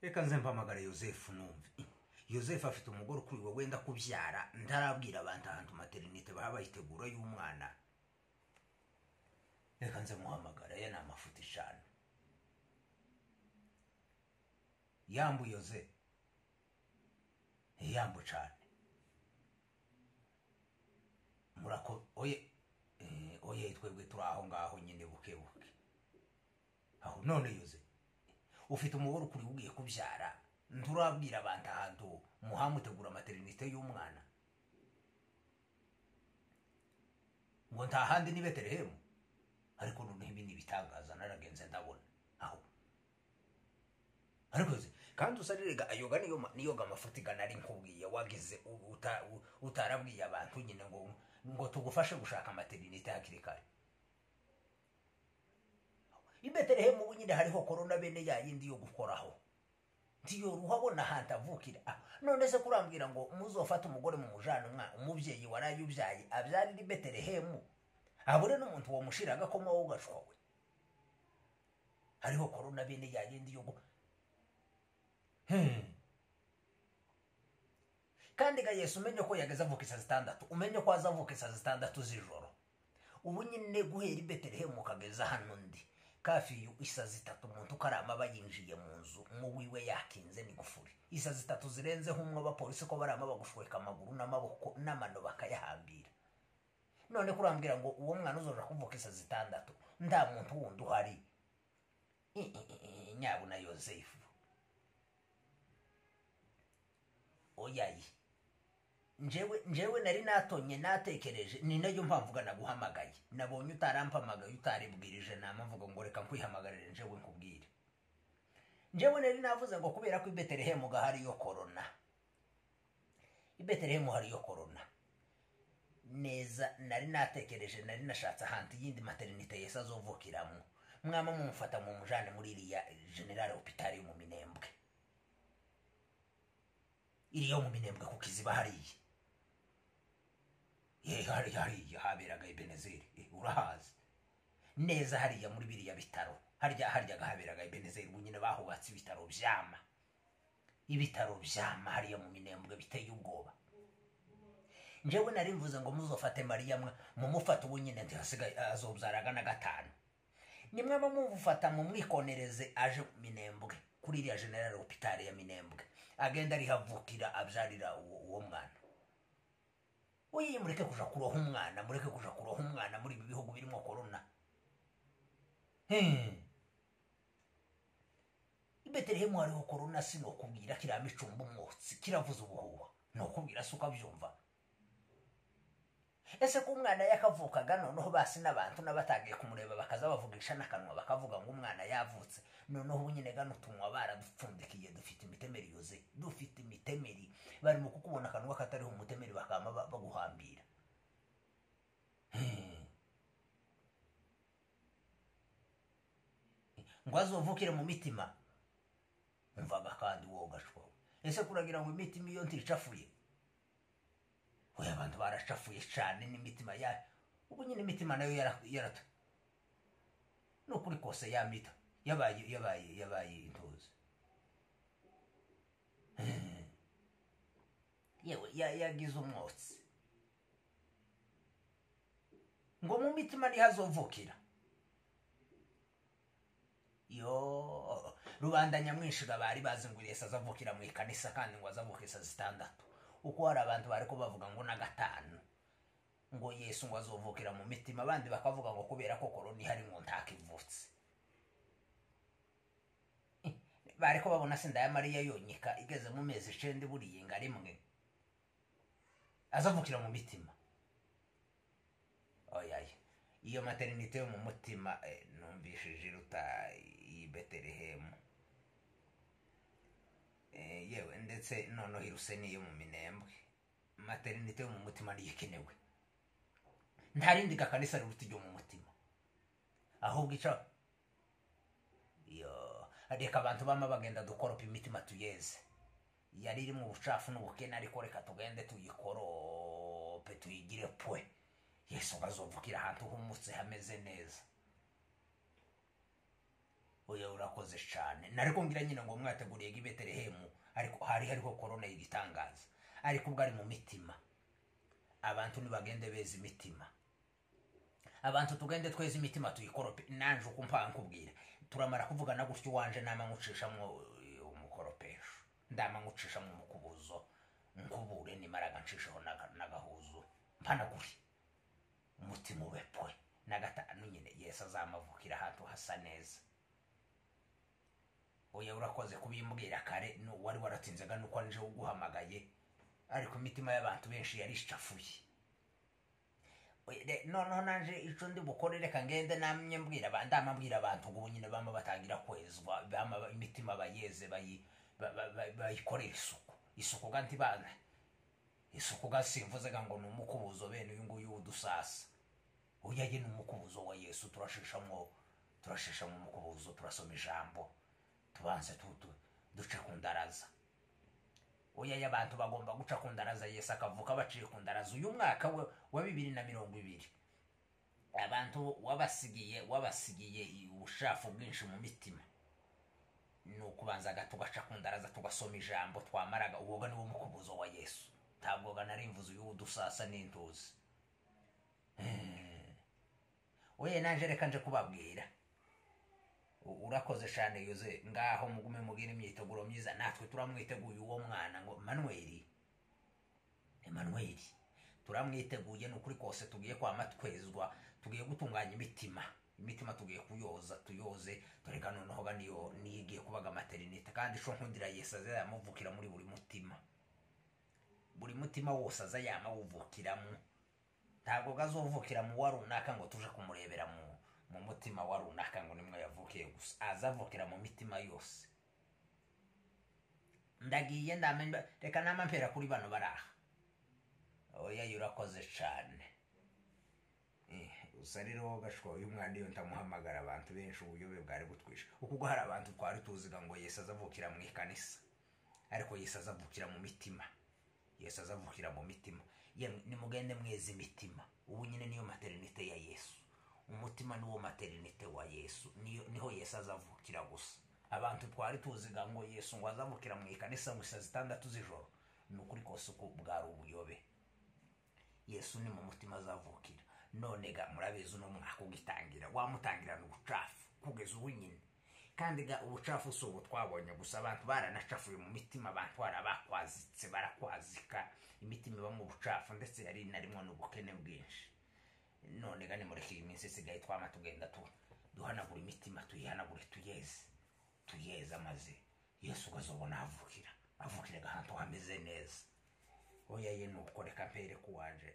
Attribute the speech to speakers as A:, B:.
A: reka nze mpamagara Yosefu numve. Yosefu afite umugore ukuriwe wenda kubyara, ntarabwira abantu ahantu maternité baba bayitegura y'umwana. Reka nze muhamagara, ye ni amafuti eshanu. Yambu Yoze, yambu cyane. Murako oye twebwe turi aho ngaho nyine buke buke. Aho none Yoze, ufite umugore ukuri ugiye kubyara, nturabwira abantu ahantu muhamutegura maternité y'umwana. Ngo nta handi ni Betelehemu. Ariko none ibi ni bitangaza naragenze ndabona. Aho ariko Yoze, kandi usariraga ayoga niyoga amafuti ganari nkubwiye wagize utarabwiye abantu nyine ngo tugufashe gushaka maternité hakiri kare. I Betelehemu ubu nyine hariho corona bene yayindi yo gukoraho. Ndiyo ruhabona hanta avukira. None se kurambwira ngo muzofata umugore mu mujana umubyeyi warayubyaye abyarira I Betelehemu. Abure n'umuntu wo mushiraga ko mwo ugashwawe. Hariho corona bene yayindi yo kandi ga Yesu umenye ko yageze avuka isazi 6, umenye ko azavuka isazi 6 z'ijoro. Ubu nyine guhera I Betelehemu kageza hano ndi kafi isazi 3 umuntu karama bayinjiye mu nzu mu wiwe yakinze ni gufuri. Isazi 3 zirenze humwe abapolisi ko barama bagushweka amaguru n'amaboko n'amano bakayahambira. None kurambwira ngo uwo mwana uzoja kuvuka isazi 6 nda muntu wundi uhari. Nyabu na Yosefu. Oyayi. Njewe nari natonye natekereje ni nayo mpamvuga naguhamagaye. Nabonye utarampamagaye utaribwirije namavuga ngo reka nkwihamagarire njewe nkubwire. Njewe nari navuze ngo kubera ko I Betelehemu gahari yo corona. I Betelehemu hari yo corona. Neza nari natekereje nari nashatse ahantu yindi maternité Yesu azovukiramo. Mwama mumufata mu mujane muri iriya General Hospital yo mu Minembwe. Iriyo mu Minembwe ku Kiziba hariya. Hariya haberaga Ebenezeri. Urahazi. Neza hariya muri biriya bitaro. Harya gahaberaga Ebenezeri bunyine bahubatse ibitaro byama. Ibitaro byama hariya mu Minembwe biteye ubwoba. Njewe nari mvuze ngo muzofate Mariya mumufata ubunyine ntihasigaye azobyaraga na 5. Nimwe mumufata mu mwikonereze aje mu Minembwe kuri iriya General Hospital ya Minembwe. Agenda ari havukira abyarira uwo mwana. Oyi mureke kuja kuroha umwana, mureke kuja kuroha umwana muri bihugu birimo corona. I Betelehemu hariho corona sino kubwira kiramicumba umwotsi kiravuza ubuhuha. No kubwira suka byumva. Ese ko umwana yakavukaga noneho basi n'abantu n'abatagiye kumureba bakaza bavugisha nakanwa bakavuga ngo umwana yavutse. Noneho ubunyine gano tunwa baradupfundikiye dufite imitemeri Yoze, dufite imitemeri bari mu kukubona kanwa katariho umutemeri bakama baguhambira. Ngo azovukire mu mitima. Umvaga kandi wogashwa. Ese kuragira ngo imitima iyo nticafuye. Oya abantu baracafuye cyane n'imitima ya. Ubu nyine imitima nayo yarata. No kuri kose yamita. Yabaye intozi. Yewe yagize umwotsi. Ngo mu mitima ni hazovukira. Yo rubanda nyamwinshi bari bazi ngo Yesu azavukira mu ikanisa kandi ngo azavuka isazi 6. Uko hari abantu bariko bavuga ngo na 5 ngo Yesu ngo azovukira mu mitima, abandi bakavuga ngo kubera ko corona hari ngo ntakivutse. Bariko babona sinda ya Mariya yonyika igeze mu mezi 9 buriye nga rimwe azavukira mu mitima. Oyaye iyo maternité yo mu mutima numvishije ruta I Betelehemu. Yewe ndetse nono hiruseni yo mu Minembwe maternité yo mu mutima niyikenewe. Ntarindi gakanisa ruti ryo mu mutima. Ahubwo ico yo adeka abantu bama bagenda dukoropa imitima tuyeze. Yari iri mu bucafu n'ubukene ariko reka tugende tuyikorope tuyigire pwe. Yesu azovukira ahantu humutse hameze neza. oya urakoze cyane nariko ngira nyine ngo mwateguriye i Betelehemu ariko hariho korona y'igitangaza ariko ubwo ari mu mitima abantu nibagende beza imitima abantu tugende tweza imitima tuyikorope nanje uko mpa nkubwira turamara kuvugana gutyo wanje nama nkucishamwo umukoropesho ndama nkucishamwo umukubuzo nkubure nimaraga ncishaho nagahuzu mpanaguri umutima ubepwe na gatanu nyine Yesu azamavukira ahantu hasa neza oya urakoze kubimbwira kare wari waratinzaga nuko nje uguhamagaye ariko imitima y'abantu benshi yarishafuye noneho nanje ico ndi bukore reka ngende namye mbwira ndamabwira abantu ngo nyine bama batangira kwezwa bama imitima bayeze bayikorera isuku ganti bana isuku gasimvuze ngo numukubuzo bene uyu nguyu udusasa oya ye numukubuzo wa Yesu turashishamo umukubuzo turasoma ijambo tubanze duca kundaraza oya y'abantu bagomba guca kundaraza Yesu akavuka baciye kundaraza uyu mwaka wa 2020 abantu wabasigiye ubushafu bwinshi mu mitima nukubanza tugaca kundaraza tugasoma ijambo twamaraga uwoga niwo mukubuzo wa Yesu ntabwo narimvuze uyu udusasa n'intuzi oya nanje reka nje kubabwira urakoze cyane Yoze ngaho mugume mugire imyiteguro myiza natwe turamwiteguye uwo mwana ngo Emmanuel turamwiteguye n'ukuri kose tugiye kwamatwezwa tugiye gutunganya imitima tugiye tuyoze tureka noneho ganiyo nigiye kubaga maternité kandi sho nkundira Yesu azamuvukira muri buri mutima wose azayamawuvukiramo ntabwo gazovukira mu warunaka ngo tuje kumurebera mu mutima wa runaka ngo nimwe yavukiye gusa azavukira mu mitima yose ndagiye ndamenye reka namampera kuri bano baraha oya yurakoze cyane usariro gashwa uyu mwana iyo ntamuhamagara abantu benshi ubuyobe bwari butwisha ukugo hari abantu twari tuziga ngo Yesu azavukira mu ikanisa ariko Yesu azavukira mu mitima Yesu azavukira mu mitima nimugende mweze imitima ubu nyine niyo maternité ya Yesu umutima niwo maternité wa Yesu niho Yesu azavukira gusa abantu twari tuziga ngo Yesu ngo azavukira mu ikanisa mu saa 6 z'ijoro nukuri kose uko bwari ubuyobe Yesu ni mu mutima azavukira none ga murabizi no mwaka ugitangira wamutangira n'ubucafu kugeza ubu nyine kandi ga ubucafu so twabonye gusa abantu baranacafuye mu mitima abantu barabakwazitse barakwazika imitima iba mu bucafu ndetse yari narimo n'ubukene bwinshi none gane mureke iminsi isigaye twama tugenda duhanagura imitima tuyihanagure tuyeze amaze Yesu gazobona avukira ahantu hameze neza oya ye nuko reka mpere kuwanje